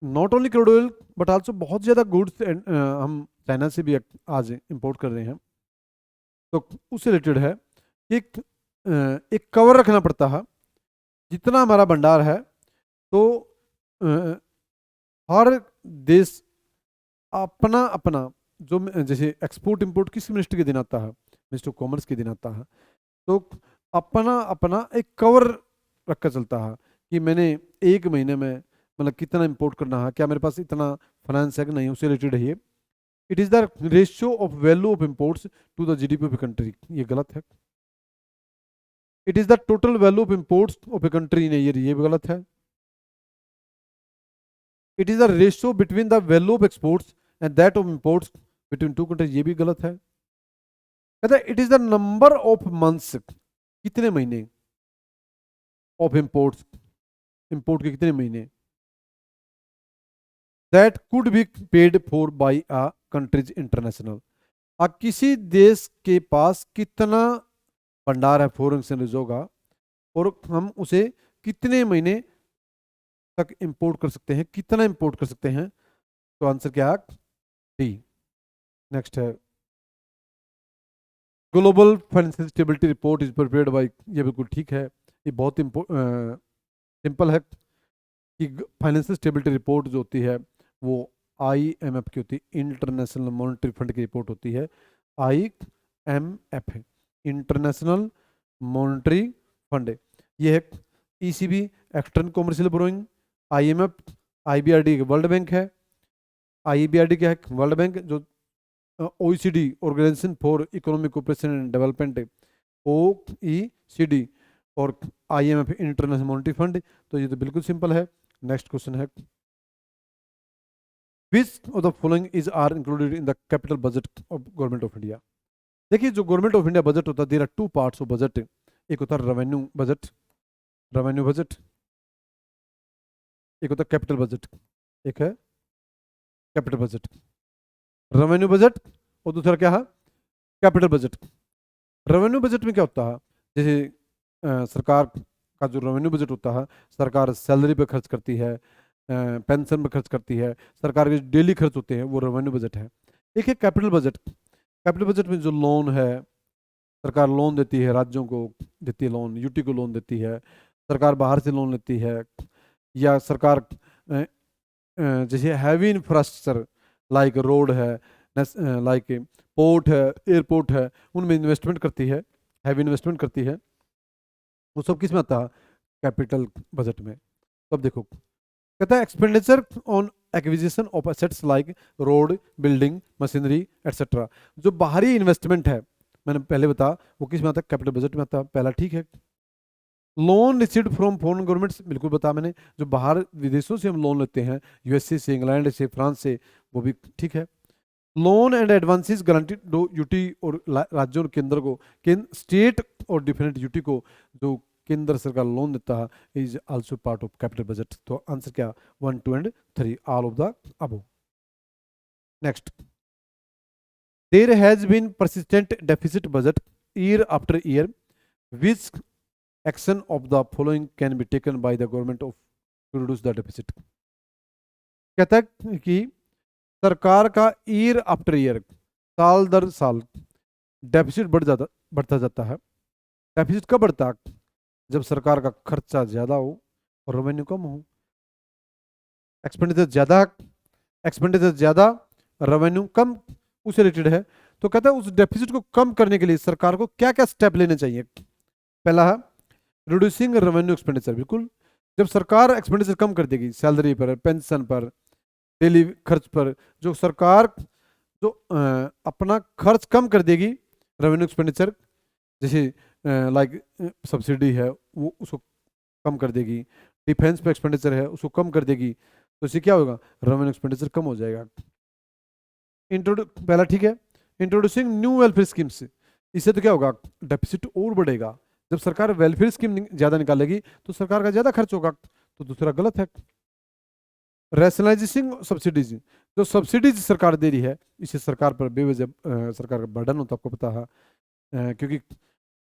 not only crude oil but also बहुत ज़्यादा गुड्स हम चाइना से भी आज इंपोर्ट कर रहे हैं। तो उससे रिलेटेड है एक एक कवर रखना पड़ता है। जितना हमारा भंडार है, तो अ, हर देश अपना अपना जो जैसे एक्सपोर्ट इंपोर्ट किस मिनिस्टर के दिन आता है, मिनिस्टर कॉमर्स के दिन आता है, तो अपना अपना एक कवर रखकर चलता है कि मैंने एक महीने में मतलब कितना इंपोर्ट करना है, क्या मेरे पास इतना फाइनेंस है कि नहीं, उससे रिलेटेड है ये। It is the ratio of value of imports to the GDP of a country, ये गलत है। It is the total value of imports of a country in year, ये भी गलत है। It is the ratio between the value of exports and that of imports between two countries, ये भी गलत है। कहता है it is the number of months, कितने महीने ऑफ इंपोर्ट्स, इंपोर्ट के कितने महीने, that could be paid for by a countries international. अब किसी देश के पास कितना भंडार है फॉरेन एक्सचेंज रिजर्व का, और हम उसे कितने महीने तक इंपोर्ट कर सकते हैं, कितना इंपोर्ट कर सकते हैं। तो आंसर क्या है? डी। नेक्स्ट है global financial stability report is prepared by, ये बिल्कुल ठीक है। ये बहुत सिंपल है कि फाइनेंशियल स्टेबिलिटी रिपोर्ट जो होती है वो IMF की होती है, इंटरनेशनल मॉनेटरी फंड की रिपोर्ट होती है। IMF है इंटरनेशनल मॉनेटरी फंड, ये है। ECB external commercial borrowing, IMF IBRD world bank है। IBRD क्या है? World bank. जो OECD organisation for economic cooperation and development है, OECD। और IMF इंटरनेशनल मॉनेटरी फंड। तो ये तो बिल्कुल सिंपल है। नेक्स्ट क्वेश्चन है which of the following is are included in the capital budget of government of India. देखिए, जो गवर्नमेंट ऑफ इंडिया बजट होता है, there are two parts of budget. एक होता है रेवेन्यू बजट, रेवेन्यू बजट, एक होता है कैपिटल बजट, एक है कैपिटल बजट। रेवेन्यू बजट और दूसरा क्या है? Capital budget. रेवेन्यू बजट में क्या होता है, जैसे सरकार का जो रेवेन्यू बजट होता है, सरकार सैलरी पे खर्च करती है, पेंशन पे खर्च करती है, सरकार के डेली खर्च होते हैं, वो रेवेन्यू बजट है। एक है कैपिटल बजट। कैपिटल बजट में जो लोन है, सरकार लोन देती है, राज्यों को देती है लोन, यूटी को लोन देती है, सरकार बाहर से लोन लेती है, या सरकार जैसे हैवी इंफ्रास्ट्रक्चर लाइक रोड है, लाइक पोर्ट है, एयरपोर्ट है, उनमें इन्वेस्टमेंट करती है, हैवी इन्वेस्टमेंट करती है। वो सब किस में आता है? कैपिटल बजट में। तो अब देखो, कहता है expenditure on acquisition of assets like road, building, machinery etcetera. जो बाहरी इन्वेस्टमेंट है, मैंने पहले बताया, वो किस में आता है? कैपिटल बजट में आता है। पहला ठीक है। Loan received from foreign governments, बिल्कुल बताया मैंने, जो बाहर विदेशों से हम लोन लेते हैं, यूएसए से, इंग्लैंड से, फ्रांस से, वो भी ठीक है। लोन एंड एडवांसेस गारंटीड दो यूटी और राज्यों और केंद्र को, स्टेट और डिफरेंट यूटी को जो केंद्र सरकार लोन देता है, is also part of capital budget. तो आंसर क्या? 1, 2 and 3, all of the above. Next, there has been persistent deficit budget year after year, which action of the following can be taken by the government of to reduce the deficit। कहता है कि सरकार का year after year, साल दर साल deficit बढ़ता जाता है। डेफिसिट कब बढ़ता है? जब सरकार का खर्चा ज्यादा हो और रेवेन्यू कम हो। एक्सपेंडिचर ज्यादा, एक्सपेंडिचर ज्यादा, रेवेन्यू कम, उससे रिलेटेड है। तो कहता है उस डेफिसिट को कम करने के लिए सरकार को क्या क्या स्टेप लेने चाहिए। पहला है रिड्यूसिंग रेवेन्यू एक्सपेंडिचर। बिल्कुल, जब सरकार एक्सपेंडिचर कम कर देगी, सैलरी पर, पेंशन पर, डेली खर्च पर, जो सरकार जो अपना खर्च कम कर देगी, रेवेन्यू एक्सपेंडिचर, जैसे लाइक सब्सिडी है वो उसको कम कर देगी, डिफेंस पे एक्सपेंडिचर है उसको कम कर देगी, तो इससे क्या होगा? रेवेन्यू एक्सपेंडिचर कम हो जाएगा। पहला ठीक है, इंट्रोड्यूसिंग न्यू वेलफेयर स्कीम्स, इससे तो क्या होगा? डेफिसिट और बढ़ेगा। जब सरकार वेलफेयर स्कीम ज्यादा निकालेगी तो सरकार का ज्यादा खर्च होगा, तो दूसरा गलत है। रैशनलाइजेशन सब्सिडीज, जो सब्सिडीज सरकार दे रही है, इससे सरकार पर बेवजह सरकार का बर्डन होता है, आपको पता है। क्योंकि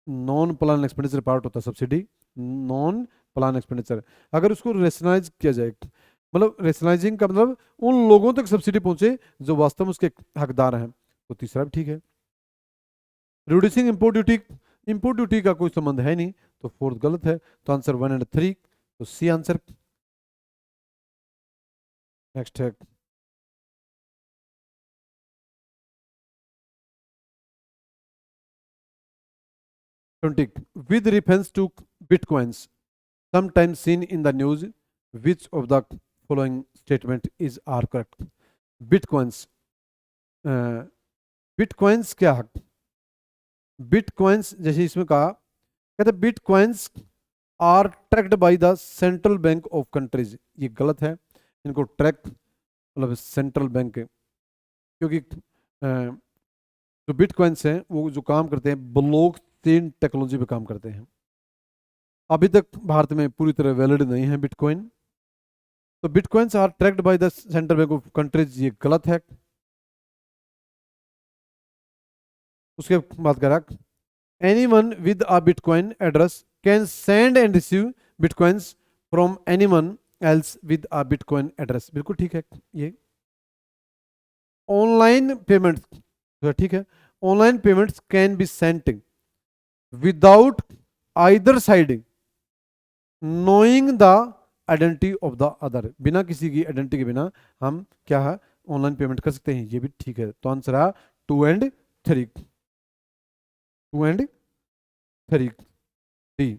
नॉन प्लान एक्सपेंडिचर पार्ट होता है सब्सिडी, नॉन प्लान एक्सपेंडिचर। अगर उसको रेशनलाइज किया जाए, मतलब रेशनलाइजिंग का मतलब उन लोगों तक सब्सिडी पहुंचे जो वास्तव में उसके हकदार हैं, तो तीसरा भी ठीक है। Reducing import duty, import duty का कोई संबंध है नहीं, तो फोर्थ गलत है। तो आंसर 1 और 3, तो सी आंसर। नेक्स्ट है 20, with reference to bitcoins sometimes seen in the news, which of the following statement is are correct? bitcoins, bitcoins क्या है? बिटकॉइंस जैसे इसमें कहा, कहते bitcoins are tracked by the central bank of countries, ये गलत है। इनको ट्रैक मतलब सेंट्रल बैंक, क्योंकि जो बिटकॉइंस हैं वो जो काम करते हैं ब्लॉक चेन टेक्नोलॉजी पे काम करते हैं। अभी तक भारत में पूरी तरह वैलिड नहीं है बिटकॉइन, तो bitcoins are tracked by the central bank of countries, ये गलत है। उसके बाद कह रहा anyone with a bitcoin address can send and receive bitcoins from anyone else with a bitcoin address, बिल्कुल ठीक है। ये ऑनलाइन पेमेंट, ठीक है, online payments can be sent without either side knowing the identity of the other, बिना किसी की identity के बिना हम क्या है ऑनलाइन पेमेंट कर सकते हैं, ये भी ठीक है। तो आंसर है 2 and 3, 2 and 3, D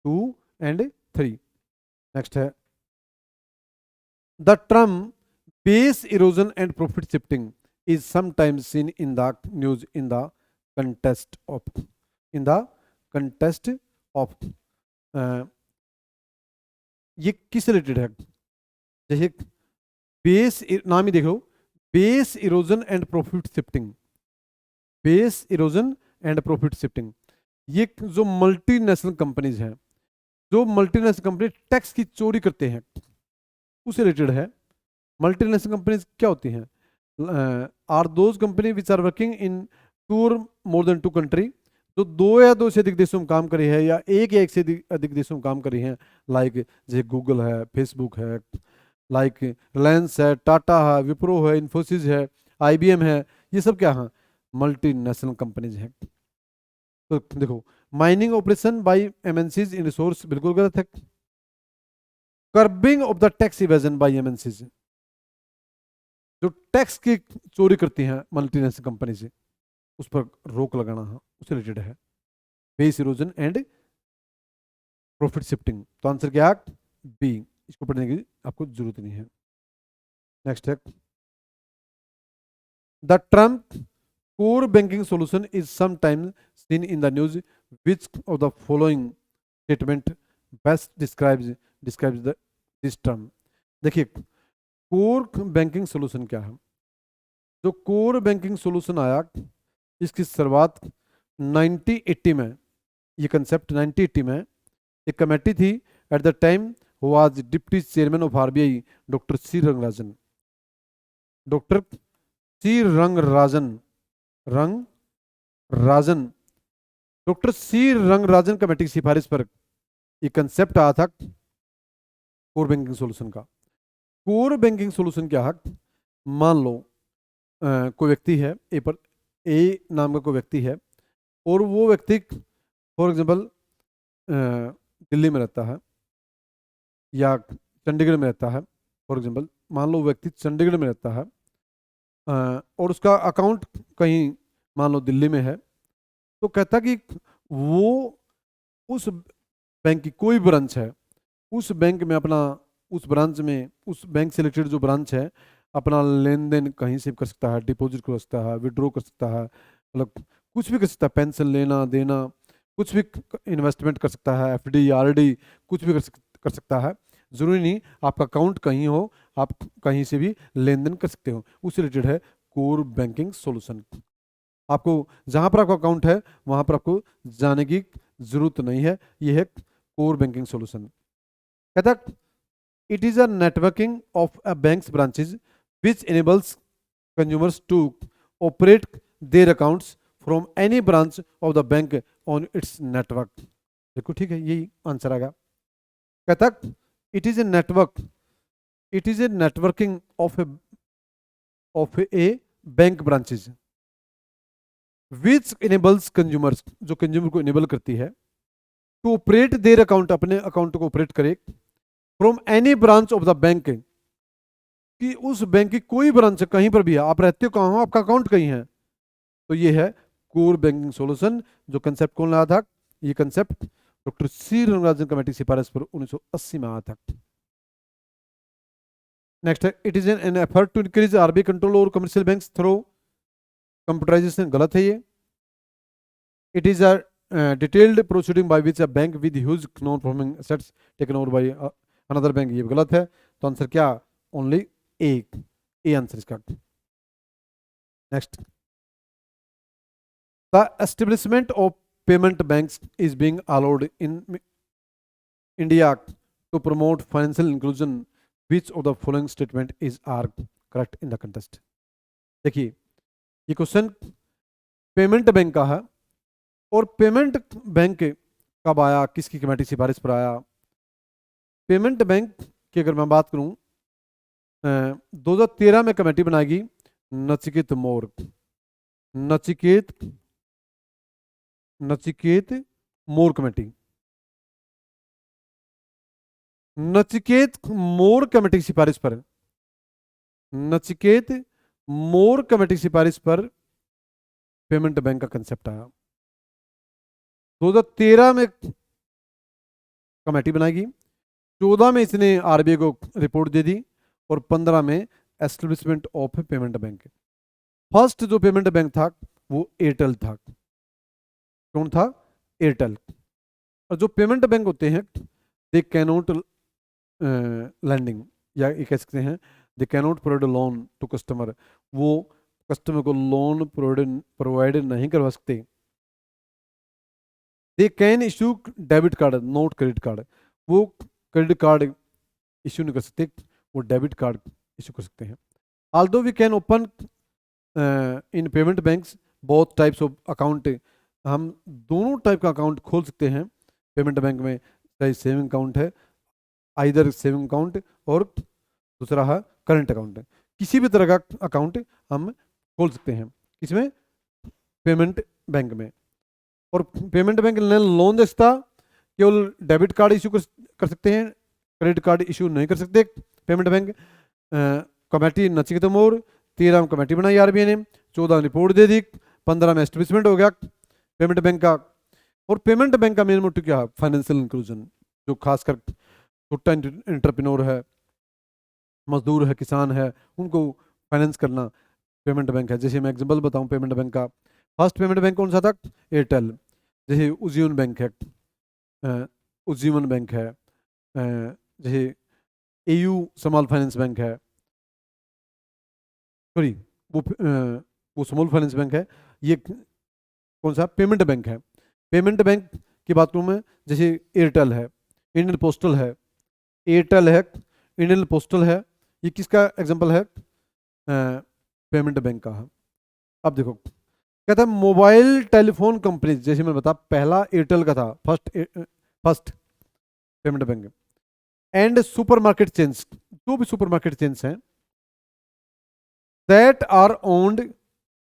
2 and 3। Next है the term base erosion and profit shifting is sometimes seen in the news in the context of, in the context of, ये किस रिलेटेड है? जैसे बेस, नाम ही देखो, base erosion and profit shifting, base erosion and profit shifting, ये जो multinational companies हैं, जो मल्टीनेशनल कंपनी टैक्स की चोरी करते हैं, उससे रिलेटेड है। मल्टीनेशनल कंपनीज क्या होती हैं? Are those company which are working in two और मोर देन 2 कंट्री, जो 2 या 2 से अधिक देशों में काम करी है, या एक से अधिक देशों में काम करी हैं, लाइक जैसे गूगल है, फेसबुक है, लाइक रिलायंस है, टाटा है, विप्रो है, इन्फोसिस है, आईबीएम है, ये सब क्या है? मल्टीनेशनल कंपनीज हैं। तो देखो, mining operation by MNCs in resource, बिल्कुल गलत है। Curbing of the tax evasion by MNCs, जो टैक्स की चोरी करती हैं मल्टीनेशनल कंपनी से, उस पर रोक लगाना है, उससे रिलेटेड है। Base erosion and profit shifting, तो आंसर क्या है? बी, इसको पढ़ने की आपको जरूरत नहीं है। नेक्स्ट है the term core banking solution is sometimes seen in the news, which of the following statement best describes this term? देखिए, कोर बैंकिंग सॉल्यूशन क्या है? जो कोर बैंकिंग सॉल्यूशन आया, इसकी शुरुआत 1980 में, ये कंसेप्ट 1980 में एक कमेटी थी, at the time was deputy chairman of RBI doctor C Rangarajan, doctor C Rangarajan, doctor C Rangarajan committee की सिफारिश पर एक कंसेप्ट आया था कोर बैंकिंग सॉल्यूशन का। कोर बैंकिंग सॉल्यूशन क्या है? मान लो कोई व्यक्ति है, ए नाम का कोई व्यक्ति है, और वो व्यक्ति फॉर एग्जाम्पल दिल्ली में रहता है या चंडीगढ़ में रहता है। फॉर एग्जाम्पल मान लो व्यक्ति चंडीगढ़ में रहता है और उसका अकाउंट कहीं मान लो दिल्ली में है, तो कहता कि वो उस बैंक की कोई ब्रांच है, उस बैंक में अपना, उस ब्रांच में, उस बैंक से रिलेटेड जो ब्रांच है, अपना लेन देन कहीं से भी कर सकता है, डिपॉजिट कर सकता है, विड्रॉ कर सकता है, मतलब कुछ भी कर सकता है, पेंशन लेना देना, कुछ भी इन्वेस्टमेंट कर सकता है, एफडी आरडी कुछ भी कर सकता है। जरूरी नहीं आपका अकाउंट कहीं हो, आप कहीं से भी लेन देन कर सकते हो। उससे रिलेटेड है कोर बैंकिंग सॉल्यूशन। आपको जहां पर आपका अकाउंट है वहां पर आपको जाने की जरूरत नहीं है। यह है कोर बैंकिंग सॉल्यूशन। कहता it is a networking of a banks branches which enables consumers to operate their accounts from any branch of the bank on its network। देखो ठीक है, यही आंसर आएगा। कहता it is a network, it is A networking of A bank branches which enables consumers, जो consumer को enable करती है, टू ऑपरेट देयर अकाउंट, अपने अकाउंट को ऑपरेट करे, from any branch of the bank, कि उस बैंक की कोई ब्रांच कहीं पर भी है, आप रहते हो कहाँ हो, आपका अकाउंट कहीं है, तो ये है कोर बैंकिंग सॉल्यूशन। जो कंसेप्ट कौन लाया था? ये concept doctor C Rangarajan committee सिफारिश पर 1980 में आया था। नेक्स्ट है it is an effort to increase RBI control over commercial banks through computerisation. गलत है ये। It is a detailed proceeding by which a bank with huge non performing assets taken over by another bank. ये गलत है। तो answer क्या? Only A answer इसका। Next, the establishment of payment banks is being allowed in India to promote financial inclusion. Which of the following statement is are correct in the contest. देखिए ये question payment bank का है, और payment bank कब आया, किसकी committee सिफारिश पर आया? पेमेंट बैंक की अगर मैं बात करूं 2013 में कमेटी बनाएगी नचिकेत मोर, नचिकेत नचिकेत मोर कमेटी। नचिकेत मोर कमेटी की सिफारिश पर, नचिकेत मोर कमेटी की सिफारिश पर पेमेंट बैंक का कंसेप्ट आया। 2013 में कमेटी बनाएगी, 14 में इसने आरबीआई को रिपोर्ट दे दी, और 15 में establishment of payment bank. First जो पेमेंट बैंक था वो एयरटेल था। कौन था? एयरटेल। और जो पेमेंट बैंक होते हैं दे कैनोट लैंडिंग, या ये कह सकते हैं they cannot provide loan to customer. वो कस्टमर को लोन प्रोवाइड नहीं करवा सकते। They can issue debit card, not credit card. वो क्रेडिट कार्ड इशू नहीं कर सकते, वो डेबिट कार्ड इशू कर सकते हैं। Although we can open in payment banks both types of account. हम दोनों टाइप का अकाउंट खोल सकते हैं पेमेंट बैंक में, चाहे सेविंग अकाउंट है, आइदर सेविंग अकाउंट, और दूसरा है करंट अकाउंट। किसी भी तरह का अकाउंट हम खोल सकते हैं इसमें, पेमेंट बैंक में। और पेमेंट बैंक लोन दे सकता, केवल डेबिट कार्ड इशू कर सकते हैं, क्रेडिट कार्ड इशू नहीं कर सकते पेमेंट बैंक। कमेटी नचिकेत मोर, 13 में कमेटी बनाई आरबीआई ने, 14 में रिपोर्ट दे दी, 15 में एस्टेब्लिशमेंट हो गया पेमेंट बैंक का। और पेमेंट बैंक का मेन मोटिव क्या है? Financial inclusion. जो खासकर छोटा एंटरप्रेन्योर है, मजदूर है, किसान है, उनको फाइनेंस करना पेमेंट बैंक है। जैसे मैं एग्जांपल बताऊं पेमेंट बैंक का, फर्स्ट पेमेंट बैंक कौन सा था? एयरटेल। जैसे उज्जीवन बैंक है, उज्जीवन बैंक है, जैसे एयू स्मॉल फाइनेंस बैंक है, सॉरी वो स्मॉल फाइनेंस बैंक है। ये कौन सा? पेमेंट बैंक है। पेमेंट बैंक की बात करूँ मैं, जैसे एयरटेल है, इंडियन पोस्टल है, एयरटेल है, इंडियन पोस्टल है, ये किसका एग्जांपल है? पेमेंट बैंक का है। अब देखो कहता है मोबाइल टेलीफोन कंपनी, जैसे मैंने बताया पहला एयरटेल का था, first payment bank. And supermarket chains, जो भी सुपरमार्केट चेन्स हैं, that are owned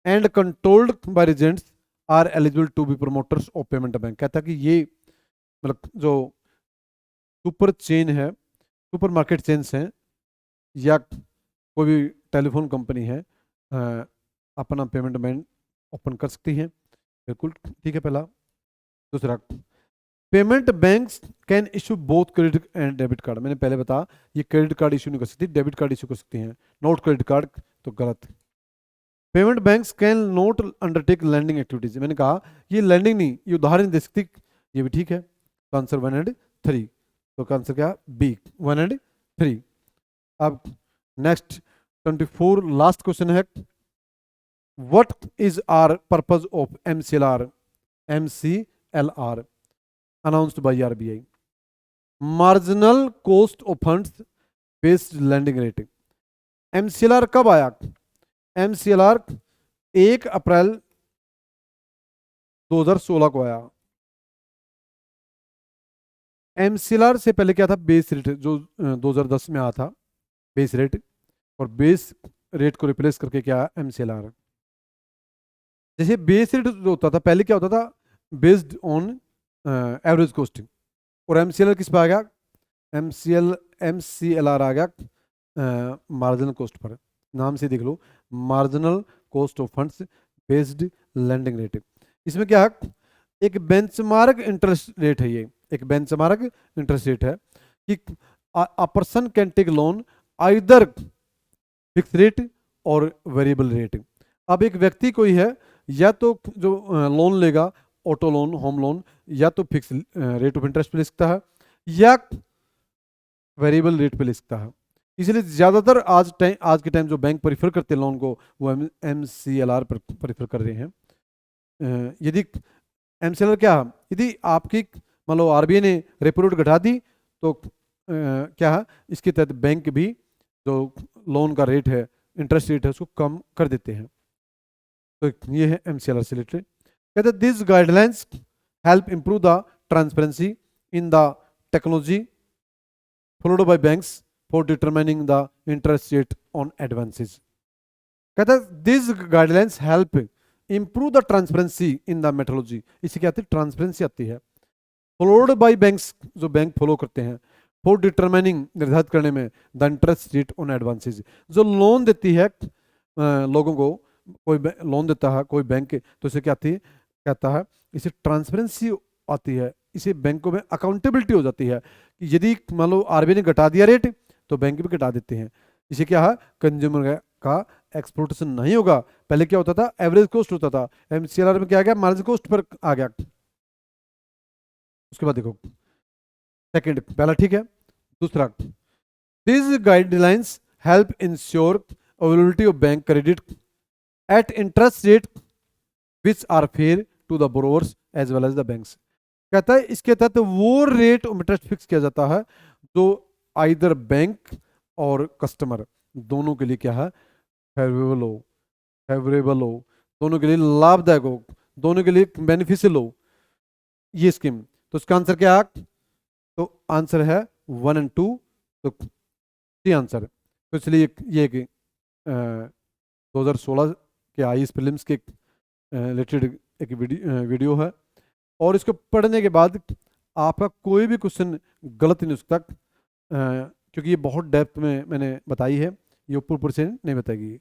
and controlled by residents are eligible to be promoters of payment bank. कहता है कि ये मतलब जो सुपर चेन है, सुपर मार्केट चेन्स हैं या कोई भी टेलीफोन कंपनी है अपना पेमेंट बैंक ओपन कर सकती है। बिल्कुल ठीक है पहला। दूसरा, payment banks can issue both credit and debit card. मैंने पहले बताया ये क्रेडिट कार्ड इशू नहीं कर सकती, डेबिट कार्ड इशू कर सकती हैं, नोट क्रेडिट कार्ड तो गलत। Payment banks can not undertake lending activities. मैंने कहा ये लैंडिंग नहीं, ये उधार नहीं दे सकती, ये भी ठीक है। तो आंसर 1 एंड 3। तो आंसर क्या, बी 1 एंड 3। अब नेक्स्ट 24 लास्ट क्वेश्चन है, what is are purpose of MCLR? MCLR announced by RBI, marginal cost of funds based lending rate. MCLR कब आया? MCLR 1 अप्रैल 2016 को आया। MCLR से पहले क्या था, बेस रेट जो 2010 में आया था, बेस रेट, और बेस रेट को रिप्लेस करके क्या MCLR। जैसे बेस रेट जो होता था पहले क्या होता था, बेस्ड ऑन एवरेज कॉस्टिंग, और MCLR किस पर आ गया, MCLR आ गया मार्जिनल कॉस्ट पर। नाम से देख लो, marginal cost of funds based lending rate. इसमें क्या है, एक बेंचमार्क इंटरेस्ट रेट है, ये एक बेंचमार्क इंटरेस्ट रेट है कि a person can take loan either fix rate और वेरिएबल रेट। अब एक व्यक्ति कोई है या तो जो लोन लेगा, ऑटो लोन, होम लोन, या तो फिक्स रेट ऑफ इंटरेस्ट पे ले सकता है या वेरिएबल रेट पे ले सकता है। इसलिए ज़्यादातर आज के टाइम जो बैंक प्रेफर करते हैं लोन को, वो MCLR पर प्रेफर कर रहे हैं। यदि MCLR क्या है, यदि आपकी मान लो RBI ने रेपो रेट घटा दी तो क्या है, इसके तहत बैंक भी जो लोन का रेट है, इंटरेस्ट रेट है, उसको कम कर देते हैं। तो ये है MCLR से रिलेटेड। कहते हैं this guidelines help improve the transparency in the technology followed by banks for determining the interest rate on advances. कहता है this guidelines help improve the transparency in the methodology. इससे क्या आती है, ट्रांसपेरेंसी आती है। फॉलोड बाय बैंक्स, जो bank follow करते हैं, फॉर डिटरमाइनिंग, निर्धारित करने में, the interest rate on advances. जो लोन देती है लोगों को, कोई लोन देता है कोई बैंक, तो इसे क्या आती है, कहता है इसे ट्रांसपेरेंसी आती है, इसे बैंकों में अकाउंटेबिलिटी हो जाती है कि यदि मान लो RBI ने घटा दिया रेट तो बैंक भी घटा देते हैं। इसे क्या है, कंज्यूमर का एक्सप्लोटेशन नहीं होगा। पहले क्या होता था, एवरेज कॉस्ट होता था, MCLR में क्या आ गया, मार्जिन कॉस्ट पर आ गया। उसके बाद देखो सेकंड, पहला ठीक है। दूसरा, this guidelines help ensure availability of bank credit at interest rate which are fair to the borrowers as well as the banks. कहता है इसके तहत वो रेट ऑफ इंटरेस्ट फिक्स किया जाता है जो आइदर बैंक और कस्टमर दोनों के लिए क्या है, फेवरेबल हो, दोनों के लिए लाभदायक हो, दोनों के लिए बेनिफिशियल हो, ये स्कीम। तो इसका आंसर क्या है, तो आंसर है 1 एंड 2, तो सी आंसर। तो इसलिए ये कि 2016 के IAS प्रीलिम्स के रिलेटेड एक वीडियो है, और इसको पढ़ने के बाद आपका कोई भी क्वेश्चन गलत नहीं हो सकता, क्योंकि ये बहुत डेप्थ में मैंने बताई है, ये ऊपर से नहीं बताएगी।